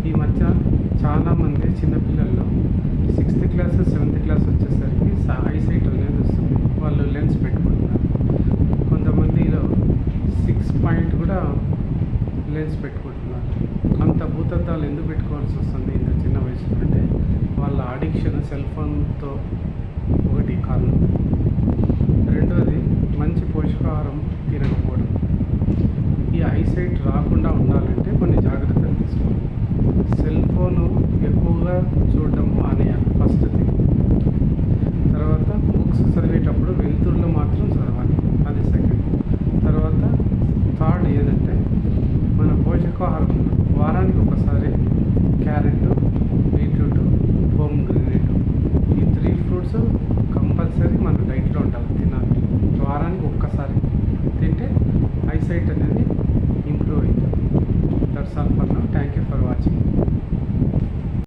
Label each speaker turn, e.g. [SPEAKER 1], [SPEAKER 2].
[SPEAKER 1] ఈ మధ్య చాలామంది చిన్నపిల్లల్లో 6th క్లాస్ 7th క్లాస్ వచ్చేసరికి ఐసైట్ అనేది వస్తుంది. వాళ్ళు లెన్స్ పెట్టుకుంటున్నారు. కొంతమందిలో 6 పాయింట్ కూడా లెన్స్ పెట్టుకుంటున్నారు. అంత భూతద్దాలు ఎందుకు పెట్టుకోవాల్సి వస్తుంది ఇంత చిన్న వయసులో అంటే వాళ్ళ అడిక్షన్ సెల్ ఫోన్తో ఒకటి కారణం. రెండోది మంచి పోషకాహారం తినకపోవడం. ఈ ఐసైట్ రాకుండా ఉండాలంటే కొన్ని జాగ్రత్తలు తీసుకోవాలి. సెల్ ఫోను ఎక్కువగా చూడడం మానేయాలి ఫస్ట్ థింగ్. తర్వాత బుక్స్ చదివేటప్పుడు వెలుతురులో మాత్రం చదవాలి, అది సెకండ్. తర్వాత థర్డ్ ఏదంటే మన పోషకాహారం వారానికి ఒకసారి క్యారెట్,